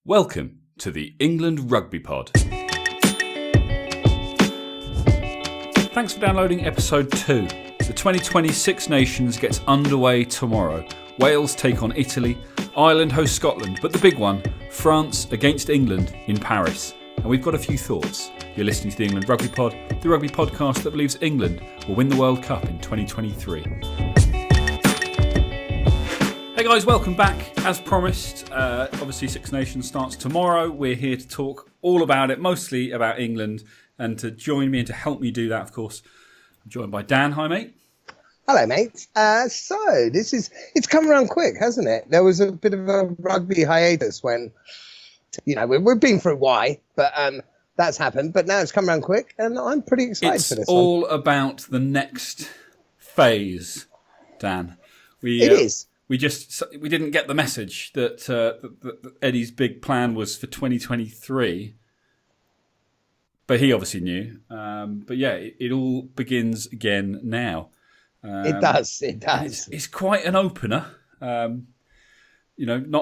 Welcome to the England Rugby Pod. Thanks for downloading episode 2. The 2020 Six Nations gets underway tomorrow. Wales take on Italy, Ireland host Scotland, but the big one, France against England in Paris. And we've got a few thoughts. You're listening to the England Rugby Pod, the rugby podcast that believes England will win the World Cup in 2023. Hey guys, welcome back. As promised, obviously Six Nations starts tomorrow. We're here to talk all about it, mostly about England. And to join me and to help me do that, of course, I'm joined by Dan. Hi, mate. Hello, mate. It's come around quick, hasn't it? There was a bit of a rugby hiatus when, we've been through why, but that's happened. But now it's come around quick, and I'm pretty excited for this. It's all about the next phase, Dan. It is. We didn't get the message that Eddie's big plan was for 2023, but he obviously knew. But yeah, it all begins again now. It does. It's quite an opener. Not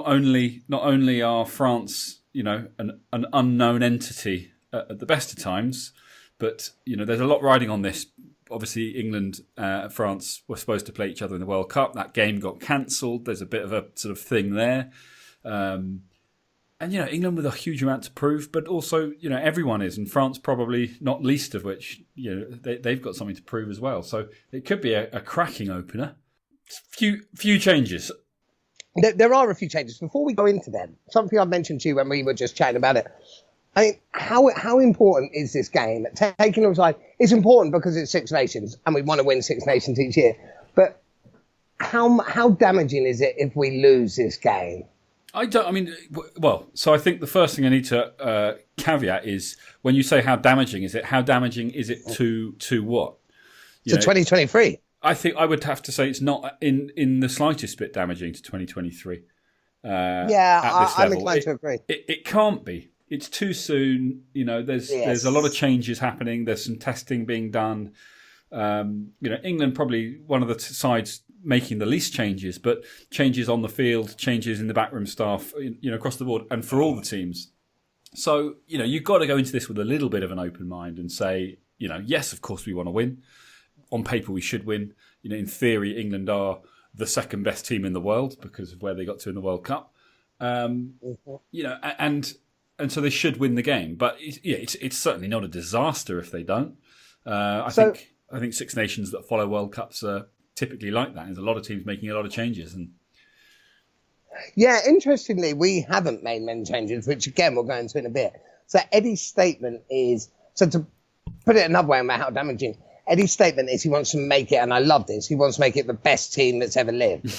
only are France, an unknown entity at the best of times, but there's a lot riding on this. Obviously, England, France were supposed to play each other in the World Cup. That game got cancelled. There's a bit of a sort of thing there. And, England with a huge amount to prove, but also, everyone is. And France probably not least of which, they've got something to prove as well. So it could be a cracking opener. Few changes. There are a few changes. Before we go into them, something I mentioned to you when we were just chatting about it. I mean, how important is this game? Taking it aside, it's important because it's Six Nations and we want to win Six Nations each year. But how damaging is it if we lose this game? So I think the first thing I need to caveat is when you say how damaging is it to what? To 2023. I think I would have to say it's not in the slightest bit damaging to 2023. I'm inclined to agree. It can't be. It's too soon. There's a lot of changes happening. There's some testing being done. England probably one of the sides making the least changes, but changes on the field, changes in the backroom staff, across the board, and for all the teams. So, you've got to go into this with a little bit of an open mind and say, yes, of course we want to win. On paper, we should win. In theory, England are the second best team in the world because of where they got to in the World Cup. And so they should win the game. But it's certainly not a disaster if they don't. I think Six Nations that follow World Cups are typically like that. There's a lot of teams making a lot of changes. Yeah, interestingly, we haven't made many changes, which again we'll go into in a bit. So Eddie's statement is, so to put it another way about how damaging, Eddie's statement is he wants to make it, and I love this, he wants to make it the best team that's ever lived,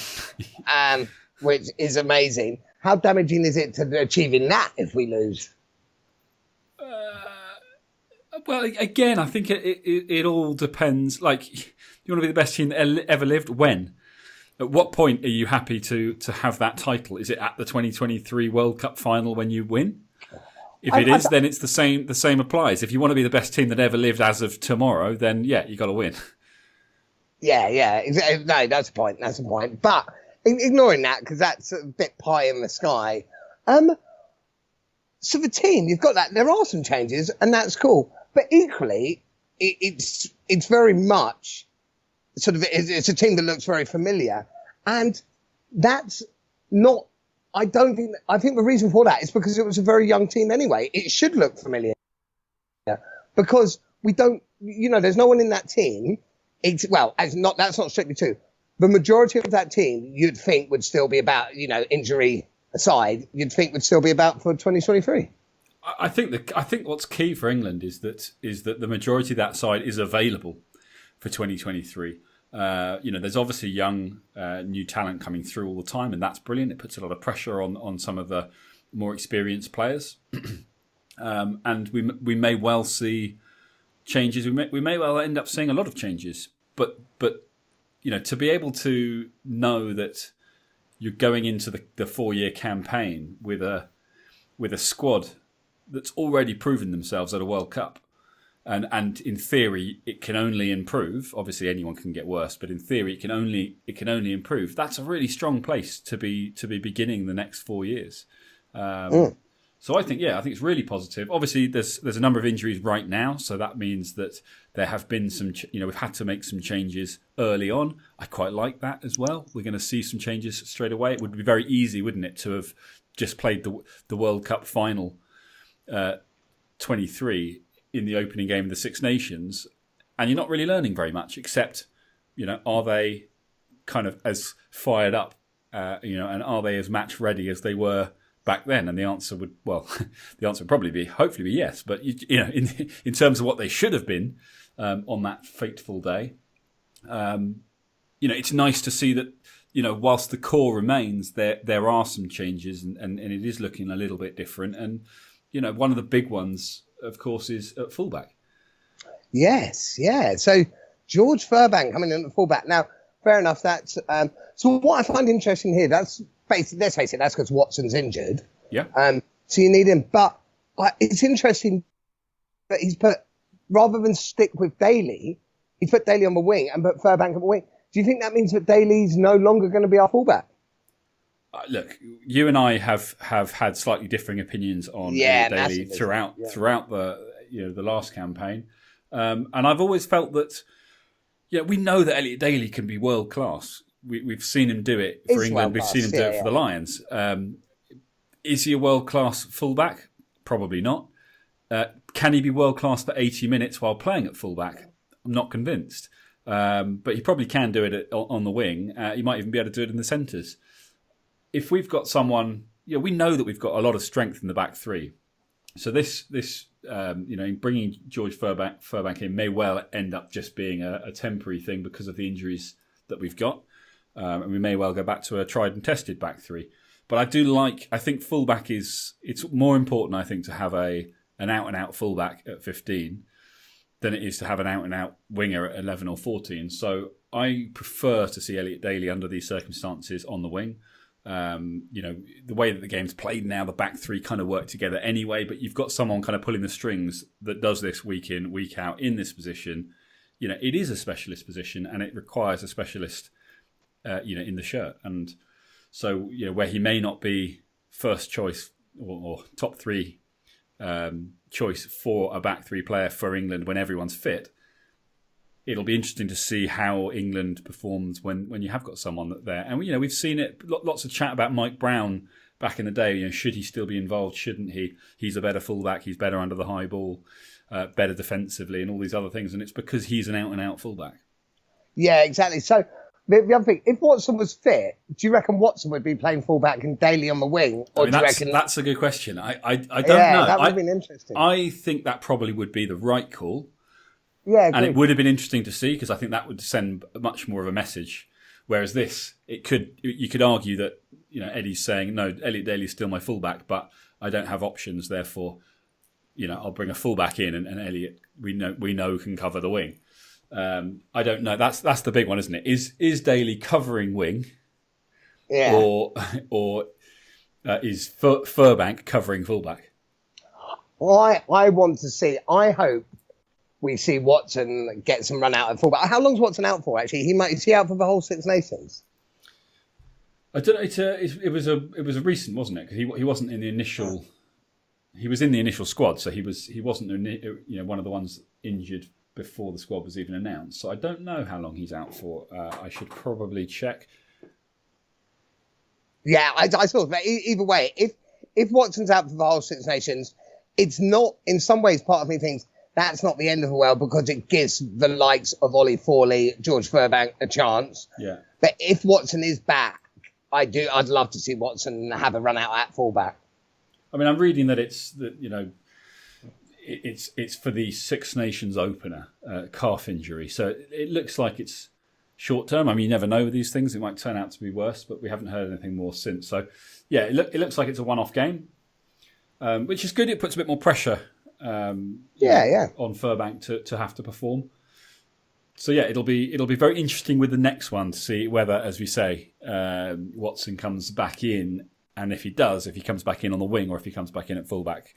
which is amazing. How damaging is it to achieving that if we lose? Well, again, I think it all depends. Like, you want to be the best team that ever lived? When? At what point are you happy to have that title? Is it at the 2023 World Cup final when you win? If it is, then it's the same. The same applies. If you want to be the best team that ever lived as of tomorrow, then yeah, you got to win. Yeah. No, that's the point. But ignoring that, because that's a bit pie in the sky. So the team, you've got that. There are some changes, and that's cool. But equally, it's very much sort of, it's a team that looks very familiar. And that's not, I think the reason for that is because it was a very young team anyway. It should look familiar. Because we don't, there's no one in that team. That's not strictly true. The majority of that team, you'd think would still be about, injury aside, you'd think would still be about for 2023. I think what's key for England is that the majority of that side is available for 2023. There's obviously young, new talent coming through all the time, and that's brilliant. It puts a lot of pressure on some of the more experienced players, and we may well see changes. We may well end up seeing a lot of changes, but to be able to know that you're going into the 4-year campaign with a squad that's already proven themselves at a World Cup, and in theory it can only improve. Obviously, anyone can get worse, but in theory it can only improve. That's a really strong place to be beginning the next 4 years. So I think it's really positive. Obviously, there's a number of injuries right now, so that means that there have been some, we've had to make some changes early on. I quite like that as well. We're going to see some changes straight away. It would be very easy, wouldn't it, to have just played the World Cup final 23 in the opening game of the Six Nations, and you're not really learning very much, except, are they kind of as fired up, and are they as match ready as they were back then? And the answer would probably hopefully be yes. But in terms of what they should have been on that fateful day, it's nice to see that whilst the core remains, there are some changes, and it is looking a little bit different. And one of the big ones, of course, is at fullback. Yes, yeah. So George Furbank coming in at fullback. Now, fair enough. That's so. What I find interesting here, that's basically, let's face it, that's because Watson's injured. Yeah. So you need him, but it's interesting that he's put, rather than stick with Daly, he put Daly on the wing and put Furbank on the wing. Do you think that means that Daly's no longer going to be our fullback? Look, you and I have had slightly differing opinions on Daly throughout the last campaign, and I've always felt that we know that Elliot Daly can be world class. We've seen him do it for England. We've seen him do it for the Lions. Is he a world class fullback? Probably not. Can he be world class for 80 minutes while playing at fullback? I'm not convinced. But he probably can do it on the wing. He might even be able to do it in the centres. If we've got someone, we know that we've got a lot of strength in the back three. So this bringing George Furbank in may well end up just being a temporary thing because of the injuries that we've got. And we may well go back to a tried and tested back three. But I think fullback it's more important, I think, to have an out-and-out fullback at 15 than it is to have an out-and-out winger at 11 or 14. So I prefer to see Elliot Daly under these circumstances on the wing. The way that the game's played now, the back three kind of work together anyway, but you've got someone kind of pulling the strings that does this week in, week out in this position. It is a specialist position and it requires a specialist, in the shirt. And so, where he may not be first choice or top three choice for a back three player for England when everyone's fit, it'll be interesting to see how England performs when you have got someone there. And we've seen it, lots of chat about Mike Brown back in the day. Should he still be involved? Shouldn't he? He's a better fullback. He's better under the high ball, better defensively, and all these other things. And it's because he's an out and out fullback. Yeah, exactly. So the other thing, if Watson was fit, do you reckon Watson would be playing fullback and Daly on the wing? Or do you reckon that's a good question. I don't know. That would have been interesting. I think that probably would be the right call. Yeah, and it would have been interesting to see because I think that would send much more of a message. Whereas this, you could argue that Eddie's saying no, Elliot Daly's still my fullback, but I don't have options. Therefore, I'll bring a fullback in, and Elliot we know can cover the wing. I don't know. That's the big one, isn't it? Is Daly covering wing, or is Furbank covering fullback? Well, I want to see. I hope we see Watson get some run out at fullback. How long's Watson out for? Actually, is he out for the whole Six Nations? I don't know. It was a recent, wasn't it? Because he wasn't in the initial. He was in the initial squad, so he wasn't one of the ones injured before the squad was even announced. So I don't know how long he's out for. I should probably check. Yeah, I thought that either way, if Watson's out for the whole Six Nations, it's not, in some ways, part of me thinks that's not the end of the world because it gives the likes of Ollie Forley, George Furbank a chance. Yeah. But if Watson is back, I'd love to see Watson have a run out at fullback. I mean, I'm reading that it's for the Six Nations opener, calf injury. So it looks like it's short term. I mean, you never know with these things; it might turn out to be worse. But we haven't heard anything more since. So yeah, it looks like it's a one-off game, which is good. It puts a bit more pressure. On Furbank to have to perform. So yeah, it'll be very interesting with the next one to see whether, as we say, Watson comes back in, and if he comes back in on the wing or if he comes back in at fullback.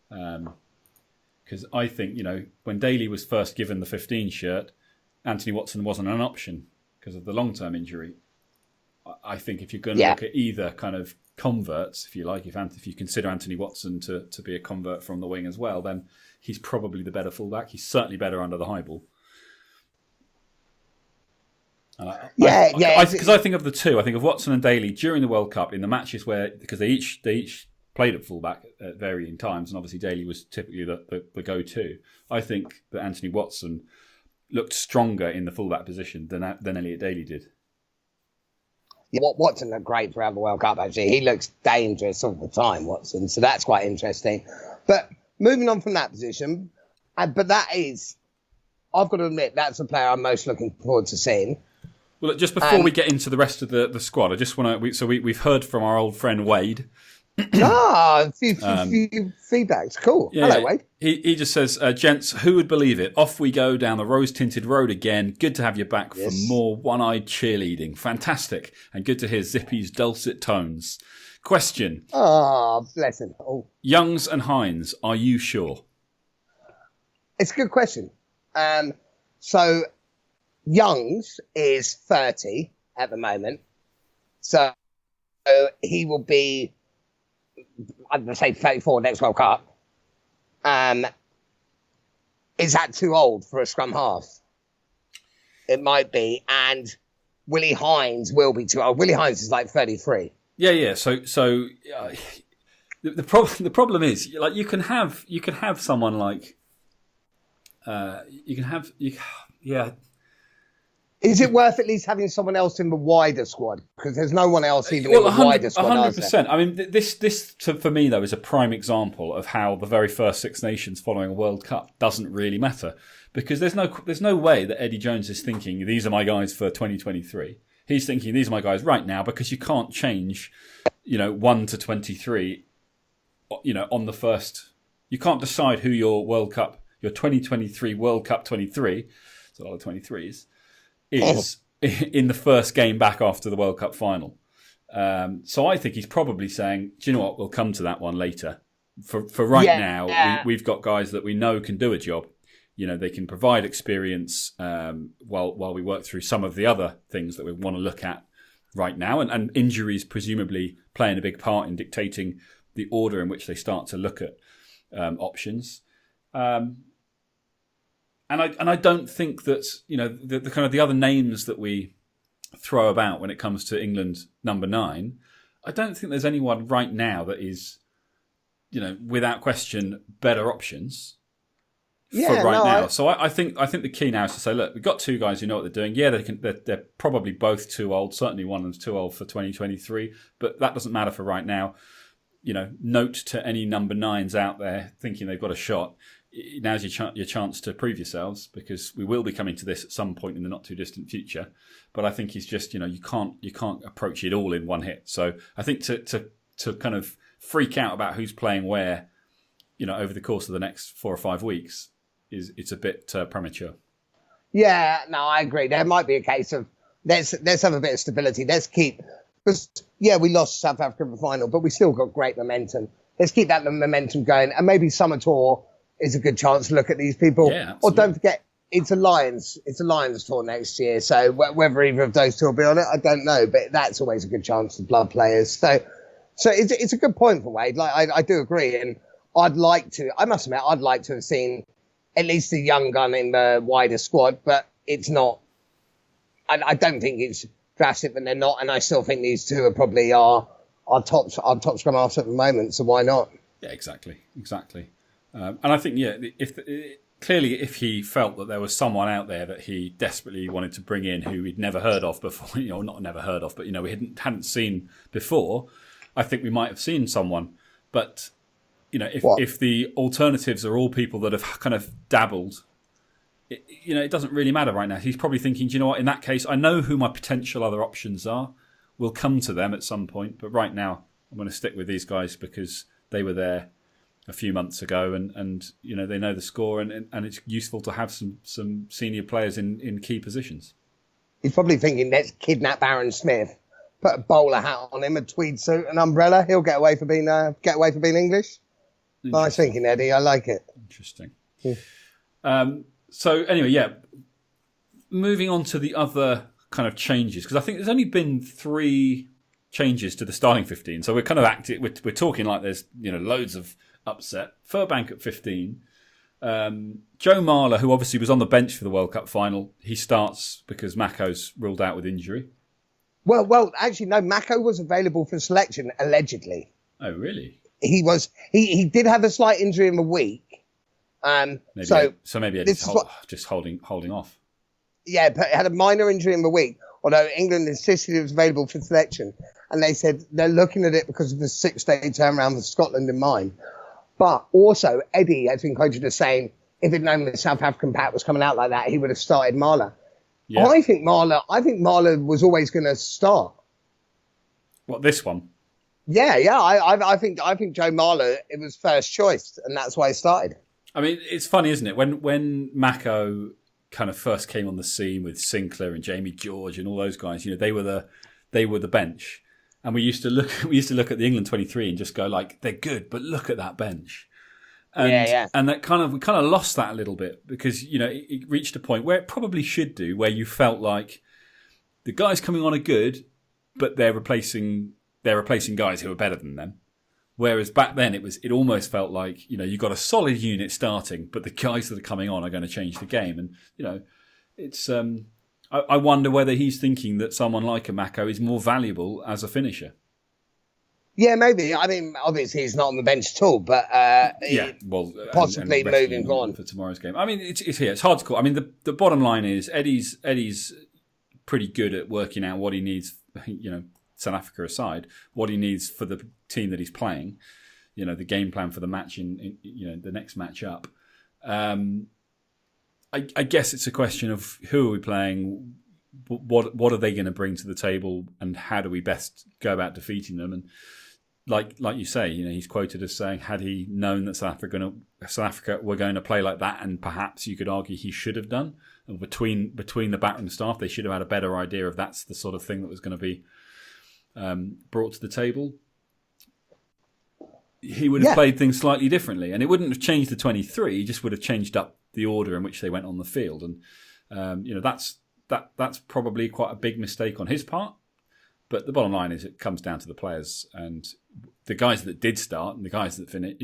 Because I think when Daly was first given the 15 shirt, Anthony Watson wasn't an option because of the long-term injury. I think if you're going to look at either kind of converts, if you like, if you consider Anthony Watson to be a convert from the wing as well, then he's probably the better fullback. He's certainly better under the high ball. Because I think of the two, I think of Watson and Daly during the World Cup in the matches because they each played at fullback at varying times, and obviously Daly was typically the go-to. I think that Anthony Watson looked stronger in the fullback position than Elliot Daly did. Yeah, Watson looked great throughout the World Cup, actually. He looks dangerous all the time, Watson, so that's quite interesting. But moving on from that position, but that is, I've got to admit, that's the player I'm most looking forward to seeing. Well, just before we get into the rest of the squad, I just want to... We've heard from our old friend Wade. A few feedbacks. Cool. Yeah, hello, Wade. He just says, gents, who would believe it? Off we go down the rose-tinted road again. Good to have you back for more one-eyed cheerleading. Fantastic. And good to hear Zippy's dulcet tones. Question. Oh, bless him. Oh. Youngs and Hines, are you sure? It's a good question. So Youngs is 30 at the moment. So he will be, I'm going to say 34 next World Cup. Is that too old for a scrum half? It might be. And Willie Hines will be too old. Willie Hines is like 33. Yeah. So the problem is, like, you can have someone like Is it worth at least having someone else in the wider squad? Because there's no one else even in the wider squad. 100%. I mean, this for me, though, is a prime example of how the very first Six Nations following a World Cup doesn't really matter. Because there's no way that Eddie Jones is thinking, these are my guys for 2023. He's thinking, these are my guys right now, because you can't change, 1 to 23, on the first. You can't decide who your 2023 World Cup 23, it's a lot of 23s, is in the first game back after the World Cup final. So I think he's probably saying, do you know what, we'll come to that one later. For right now, we've got guys that we know can do a job. They can provide experience while we work through some of the other things that we want to look at right now. And injuries presumably playing a big part in dictating the order in which they start to look at options. And I don't think that, the kind of the other names that we throw about when it comes to England number 9, I don't think there's anyone right now that is, without question, better options now. So I think the key now is to say, look, we've got two guys who know what they're doing. Yeah, they're probably both too old. Certainly one of them's too old for 2023, but that doesn't matter for right now. Note to any number 9s out there thinking they've got a shot. Now's your chance to prove yourselves, because we will be coming to this at some point in the not too distant future. But I think he's just, you can't approach it all in one hit. So I think to kind of freak out about who's playing where, over the course of the next 4 or 5 weeks it's a bit premature. Yeah, no, I agree. There might be a case of let's have a bit of stability. Let's keep, because we lost South Africa in the final, but we still got great momentum. Let's keep that momentum going, and maybe summer tour is a good chance to look at these people. Yeah, or don't forget, it's a Lions tour next year. So whether either of those two will be on it, I don't know. But that's always a good chance for blood players. So it's a good point for Wade. Like I do agree, and I must admit, I'd like to have seen at least a young gun in the wider squad. But it's not. I don't think it's drastic that they're not, and I still think these two are probably our top scrum halves at the moment. So why not? Yeah, exactly. And I think, if he felt that there was someone out there that he desperately wanted to bring in who we'd never heard of before, not never heard of, but, we hadn't seen before, I think we might have seen someone. But, if the alternatives are all people that have kind of dabbled, it doesn't really matter right now. He's probably thinking, do you know what, in that case, I know who my potential other options are. We'll come to them at some point. But right now, I'm going to stick with these guys because they were there a few months ago, and they know the score, and it's useful to have some senior players in key positions. He's probably thinking, let's kidnap Aaron Smith, put a bowler hat on him, a tweed suit, an umbrella. He'll get away for being English. Nice thinking, Eddie. I like it. Interesting. So anyway, moving on to the other kind of changes, because I think there's only been 3 changes to the starting 15. So we're kind of we're talking like there's loads of upset. Furbank at 15. Joe Marler, who obviously was on the bench for the World Cup final, he starts because Mako's ruled out with injury. Well, actually, no. Mako was available for selection allegedly. Oh, really? He was. He did have a slight injury in the week. Maybe Eddie's just holding off. Yeah, but had a minor injury in the week. Although England insisted it was available for selection, and they said they're looking at it because of the 6-day turnaround for Scotland in mind. But also, Eddie has been quoted as saying, if he'd known the South African pack was coming out like that, he would have started Marler. Yeah. I think Marler was always going to start. What, this one? Yeah. I think Joe Marler, it was first choice, and that's why he started. I mean, it's funny, isn't it? When Mako kind of first came on the scene with Sinclair and Jamie George and all those guys, they were the bench, and we used to look at the England 23 and just go like, they're good, but look at that bench. And, and that we kind of lost that a little bit, because it reached a point where it probably should do, where you felt like the guys coming on are good, but they're replacing guys who are better than them. Whereas back then it almost felt like you've got a solid unit starting, but the guys that are coming on are going to change the game. And it's I wonder whether he's thinking that someone like a Mako is more valuable as a finisher. Yeah, maybe. I mean, obviously he's not on the bench at all, but possibly and moving on for tomorrow's game. I mean, it's here. It's hard to call. I mean, the bottom line is Eddie's pretty good at working out what he needs. South Africa aside, what he needs for the team that he's playing. The game plan for the match in the next match up. I guess it's a question of who are we playing, what are they going to bring to the table, and how do we best go about defeating them? And like you say, he's quoted as saying, had he known that South Africa were going to play like that, and perhaps you could argue he should have done, between the backroom staff, they should have had a better idea of that's the sort of thing that was going to be brought to the table. He would have played things slightly differently, and it wouldn't have changed the 23. He just would have changed up the order in which they went on the field, and that's probably quite a big mistake on his part. But the bottom line is, it comes down to the players, and the guys that did start and the guys that finished.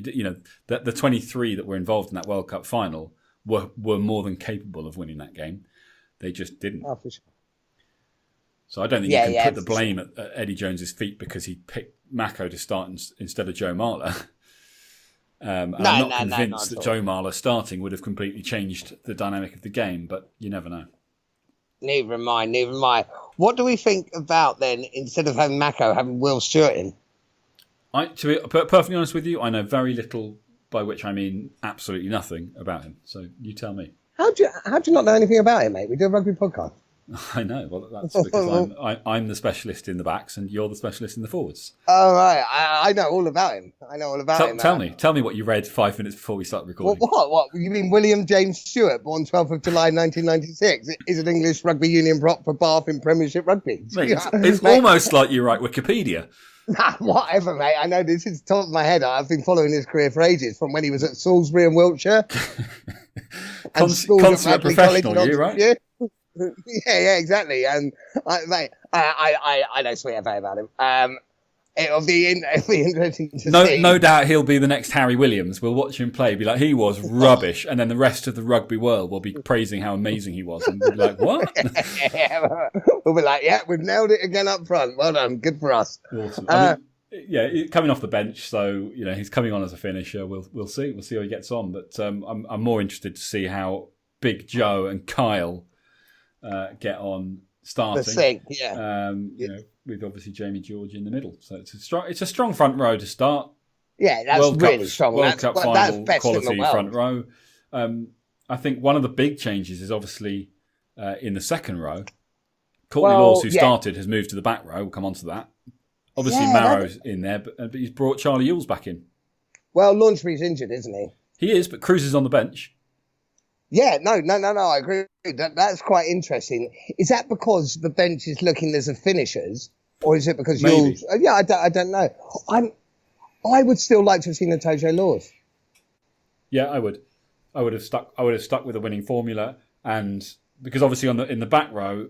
The 23 that were involved in that World Cup final were more than capable of winning that game. They just didn't. Oh, for sure. So I don't think you can put the blame at Eddie Jones's feet because he picked Mako to start instead of Joe Marler. I'm not convinced that Joe Marler starting would have completely changed the dynamic of the game, but you never know. Neither am I. What do we think about then, instead of having Mako, having Will Stewart in? To be perfectly honest with you, I know very little, by which I mean absolutely nothing about him. So you tell me. How do you not know anything about him, mate? We do a rugby podcast. I know. Well, that's because I'm the specialist in the backs and you're the specialist in the forwards. Oh, right. I know all about him. Tell me what you read 5 minutes before we started recording. What? You mean William James Stewart, born 12th of July 1996, is an English rugby union prop for Bath in Premiership Rugby? Mate, it's almost like you write Wikipedia. Whatever, mate. I know this is top of my head. I've been following his career for ages, from when he was at Salisbury in Wiltshire. Consummate professional, you right? Yeah. Yeah, exactly. And I don't swear about him. It'll be interesting to see. No doubt he'll be the next Harry Williams. We'll watch him play, be like, he was rubbish, and then the rest of the rugby world will be praising how amazing he was, and we'll be like, what? We'll be like, yeah, we've nailed it again up front. Well done, good for us. Awesome. Coming off the bench, so he's coming on as a finisher. We'll see. We'll see how he gets on. But I'm more interested to see how Big Joe and Kyle get on starting. With obviously Jamie George in the middle. So it's a strong front row to start. Yeah, that's really strong. World Cup final quality front row. I think one of the big changes is obviously in the second row. Courtney Laws, who started, has moved to the back row. We'll come on to that. Obviously, Marrow's in there, but he's brought Charlie Ewells back in. Well, Launchbury's injured, isn't he? He is, but Cruz is on the bench. Yeah, no, I agree. That's quite interesting. Is that because the bench is looking as a finishers, or is it because Ewells? Yeah, I don't know. I would still like to have seen a Tojo Laws. Yeah, I would. I would have stuck with a winning formula, and because obviously in the back row,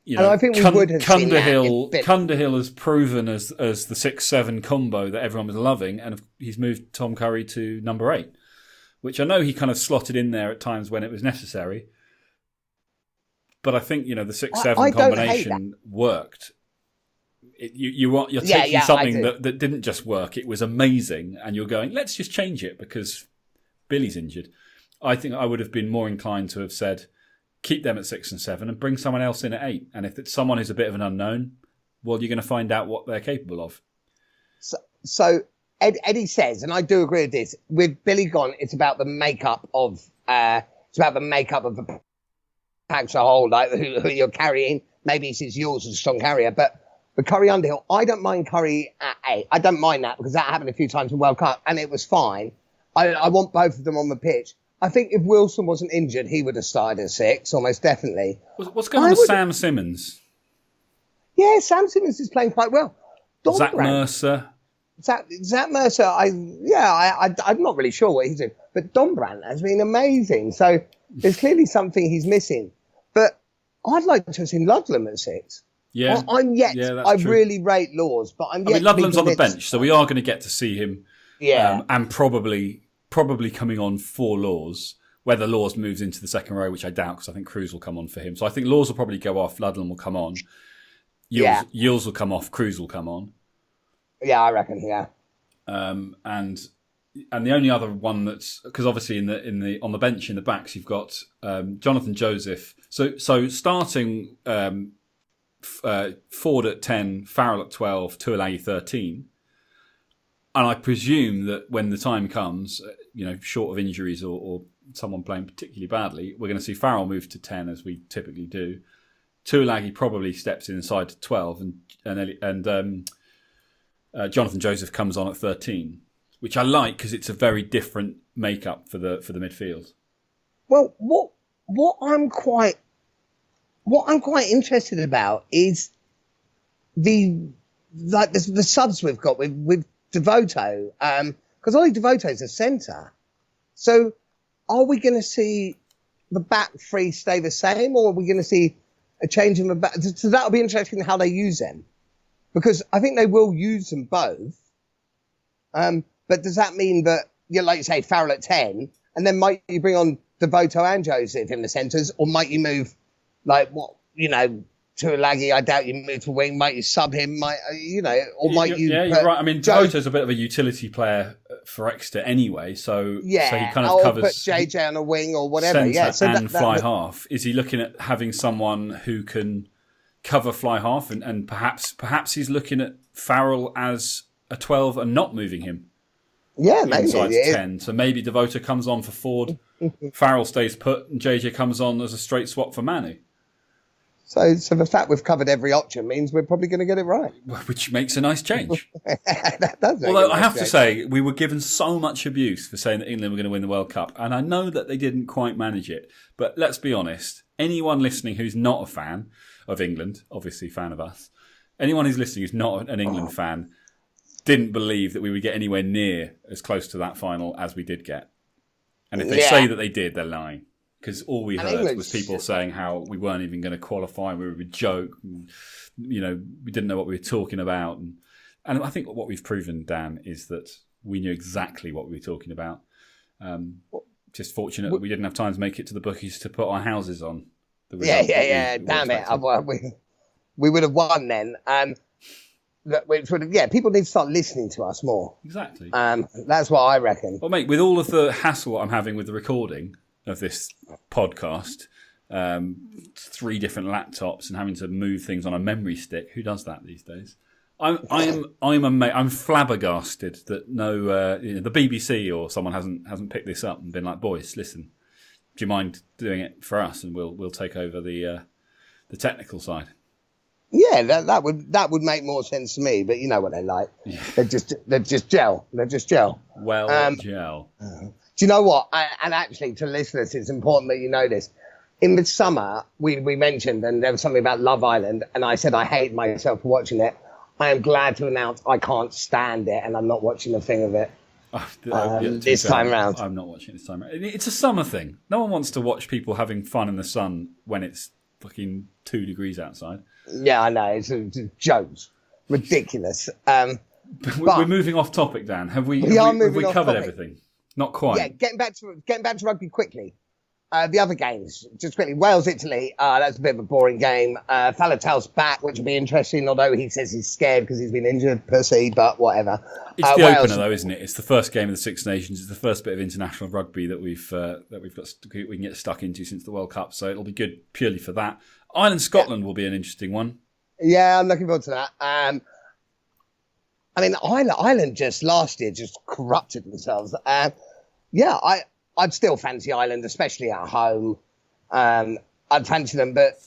you and know, I think we would have seen that if Cundihill has proven as the 6-7 combo that everyone was loving, and he's moved Tom Curry to number 8, which I know he kind of slotted in there at times when it was necessary. But I think, you know, the 6-7 combination worked. You're taking something that didn't just work; it was amazing, and you're going, let's just change it because Billy's injured. I think I would have been more inclined to have said, keep them at 6 and 7 and bring someone else in at 8. And if it's someone who's a bit of an unknown, well, you're going to find out what they're capable of. So Eddie says, and I do agree with this, with Billy gone, it's about the makeup of the pack as a whole, like who you're carrying. Maybe it's yours as a strong carrier, but Curry Underhill, I don't mind Curry at 8. I don't mind that because that happened a few times in World Cup and it was fine. I want both of them on the pitch. I think if Wilson wasn't injured, he would have started at 6, almost definitely. What's going on with Sam Simmons? Yeah, Sam Simmons is playing quite well. Zach Mercer. Zach Mercer, I'm not really sure what he's doing, but Dombrandt has been amazing. So there's clearly something he's missing. But I'd like to have seen Ludlam at 6. Yeah, I really rate Laws, but I'm yet. I mean, Ludlam's on the bench, so we are going to get to see him. Yeah, and probably coming on for Laws. Whether Laws moves into the second row, which I doubt, because I think Cruz will come on for him. So I think Laws will probably go off. Ludlam will come on. Yields will come off. Cruz will come on. Yeah, I reckon. Yeah. And the only other one that's because obviously on the bench in the backs you've got Jonathan Joseph. So starting Ford at 10, Farrell at 12, Tuilagi 13. And I presume that when the time comes, you know, short of injuries or someone playing particularly badly, we're going to see Farrell move to 10 as we typically do. Tuilagi probably steps inside to 12, and Jonathan Joseph comes on at 13, which I like because it's a very different makeup for the midfield. Well, what I'm quite interested about is the subs we've got with Devoto, because Ollie Devoto's a centre. So are we going to see the back three stay the same, or are we going to see a change in the back? So that'll be interesting how they use them, because I think they will use them both. But does that mean that, like you say, Farrell at 10, and then might you bring on Devoto and Joseph in the centres, or might you move, Tuilagi, I doubt you move to wing. Might you sub him? Yeah, you're right. I mean, Devoto's a bit of a utility player for Exeter anyway, so he kind of covers. Put JJ on a wing or whatever. And fly half. Is he looking at having someone who can cover fly half, and perhaps he's looking at Farrell as a 12 and not moving him? Yeah, maybe inside 10. So maybe Devoto comes on for Ford, Farrell stays put, and JJ comes on as a straight swap for Manu. So the fact we've covered every option means we're probably going to get it right. Which makes a nice change. That does. Although I have to say, we were given so much abuse for saying that England were going to win the World Cup. And I know that they didn't quite manage it. But let's be honest, anyone listening who's not a fan of England, obviously fan of us, anyone who's listening who's not an England fan, didn't believe that we would get anywhere near as close to that final as we did get. And if they say that they did, they're lying. Because all we heard was people saying how we weren't even going to qualify, we were a joke, and, we didn't know what we were talking about. And I think what we've proven, Dan, is that we knew exactly what we were talking about. Just fortunate that we didn't have time to make it to the bookies to put our houses on. Damn it. We would have won then. People need to start listening to us more. Exactly. That's what I reckon. Well, mate, with all of the hassle I'm having with the recording of this podcast, 3 different laptops and having to move things on a memory stick. Who does that these days? I'm flabbergasted that the BBC or someone hasn't picked this up and been like, boys, listen, do you mind doing it for us and we'll take over the technical side. Yeah, that would make more sense to me, but you know what they're like. Yeah. They're just gel. Gel. Do you know what? And actually, to listeners, it's important that you know this. In the summer, we mentioned, and there was something about Love Island, and I said I hate myself for watching it. I am glad to announce I can't stand it, and I'm not watching a thing of it this time round. I'm not watching it this time round. It's a summer thing. No one wants to watch people having fun in the sun when it's fucking 2 degrees outside. Yeah, I know. It's a joke. Ridiculous. We're moving off topic, Dan. Have we covered topic. everything? Not quite. Yeah, getting back to rugby quickly. The other games, just quickly. Wales, Italy. That's a bit of a boring game. Faletau's back, which will be interesting. Although he says he's scared because he's been injured, per se. But whatever. It's the opener, though, isn't it? It's the first game of the Six Nations. It's the first bit of international rugby that we can get stuck into since the World Cup. So it'll be good purely for that. Ireland, Scotland will be an interesting one. Yeah, I'm looking forward to that. I mean, Ireland just last year just corrupted themselves. I'd still fancy Ireland, especially at home. I'd fancy them, but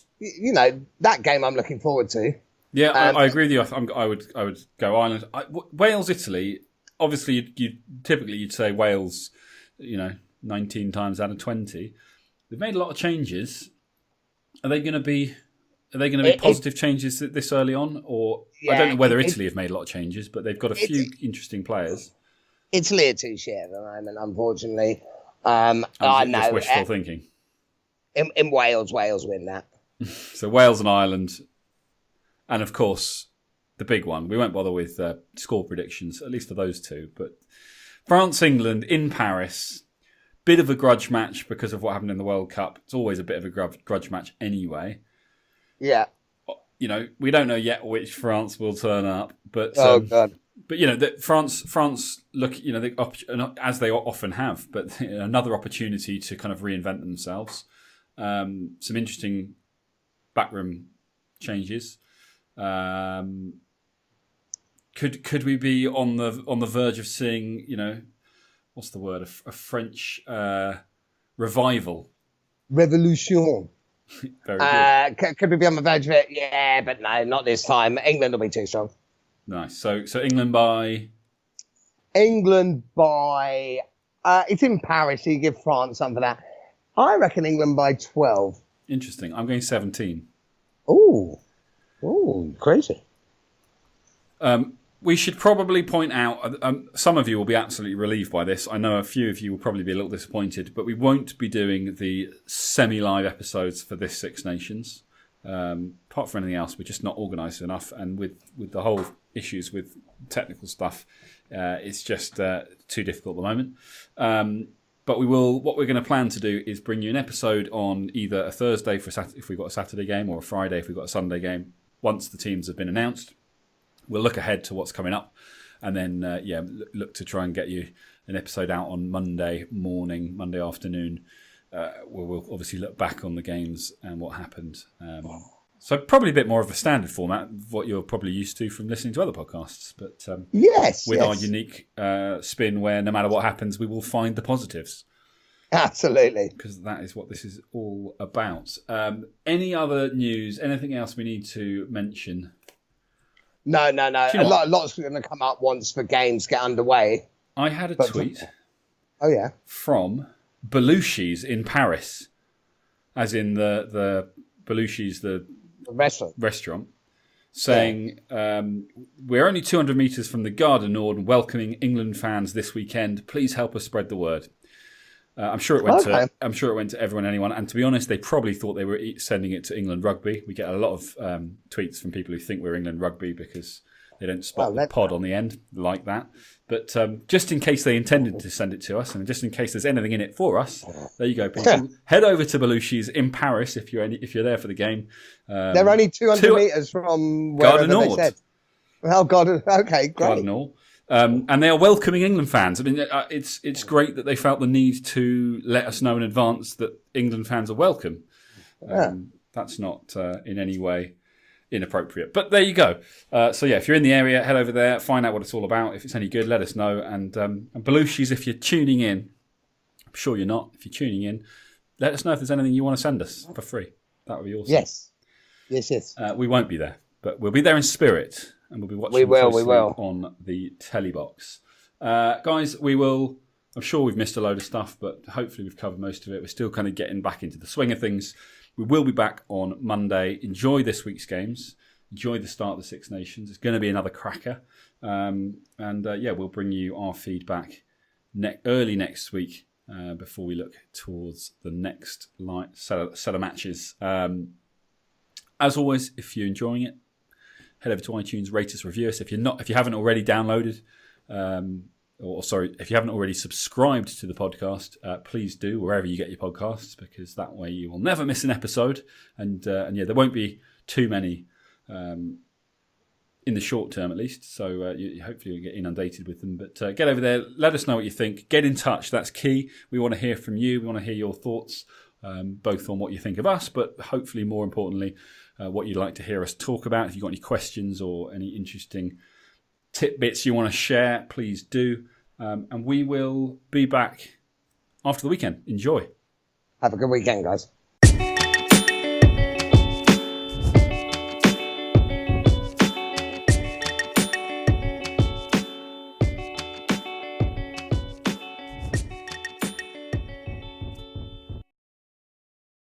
that game I'm looking forward to. Yeah, I agree with you. I would go Ireland. Wales, Italy. Obviously, you'd say Wales. 19 times out of 20. They've made a lot of changes. Are they going to be positive changes this early on, or I don't know whether Italy have made a lot of changes, but they've got a few interesting players. Italy are too shit at the moment, unfortunately. I know. Wishful thinking. In Wales win that. So Wales and Ireland, and of course the big one. We won't bother with score predictions, at least for those two. But France, England in Paris. Bit of a grudge match because of what happened in the World Cup. It's always a bit of a grudge match anyway. Yeah. We don't know yet which France will turn up, but God. But that France look, as they often have, but another opportunity to kind of reinvent themselves. Some interesting backroom changes. Could we be on the verge of seeing, what's the word? A French revival. Revolution. Very good. Could we be on the verge of it? Yeah, but no, not this time. England will be too strong. Nice. So England by... it's in Paris, so you give France some for that. I reckon England by 12. Interesting. I'm going 17. Ooh, crazy. We should probably point out, some of you will be absolutely relieved by this. I know a few of you will probably be a little disappointed, but we won't be doing the semi-live episodes for this Six Nations. Apart from anything else, we're just not organised enough. And with the whole issues with technical stuff, it's just too difficult at the moment. But what we're going to plan to do is bring you an episode on either a Thursday if we've got a Saturday game, or a Friday if we've got a Sunday game, once the teams have been announced. We'll look ahead to what's coming up, and then look to try and get you an episode out on Monday morning, Monday afternoon. We'll obviously look back on the games and what happened. So probably a bit more of a standard format of what you're probably used to from listening to other podcasts. But with our unique spin where no matter what happens, we will find the positives. Absolutely. Because that is what this is all about. Any other news, anything else we need to mention? No. A lot's going to come up once the games get underway. I had a tweet. Oh, yeah. From Belushi's in Paris. As in the Belushi's, the restaurant. Saying, we're only 200 metres from the Gare du Nord and welcoming England fans this weekend. Please help us spread the word. I'm sure it went to everyone, anyone. And to be honest, they probably thought they were sending it to England Rugby. We get a lot of tweets from people who think we're England Rugby because they don't spot the pod on the end like that. But just in case they intended to send it to us, and just in case there's anything in it for us, there you go, people. Head over to Belushi's in Paris if you're there for the game. They're only 200 metres from wherever they said. Oh, God. Okay, great. Gare du Nord. And they are welcoming England fans. I mean, it's great that they felt the need to let us know in advance that England fans are welcome. That's not in any way inappropriate. But there you go. If you're in the area, head over there, find out what it's all about. If it's any good, let us know. And Belushi's, if you're tuning in, I'm sure you're not. If you're tuning in, let us know if there's anything you want to send us for free. That would be awesome. Yes. We won't be there, but we'll be there in spirit. And we'll be watching on the telly box. Guys, I'm sure we've missed a load of stuff, but hopefully we've covered most of it. We're still kind of getting back into the swing of things. We will be back on Monday. Enjoy this week's games. Enjoy the start of the Six Nations. It's going to be another cracker. We'll bring you our feedback early next week before we look towards the next set of matches. As always, if you're enjoying it, head over to iTunes, rate us, review us. If you haven't already downloaded, if you haven't already subscribed to the podcast, please do wherever you get your podcasts, because that way you will never miss an episode. And there won't be too many in the short term, at least. So hopefully you'll get inundated with them. But get over there, let us know what you think. Get in touch. That's key. We want to hear from you. We want to hear your thoughts, both on what you think of us, but hopefully more importantly, what you'd like to hear us talk about. If you've got any questions or any interesting tidbits you want to share, please do. And we will be back after the weekend. Enjoy. Have a good weekend, guys.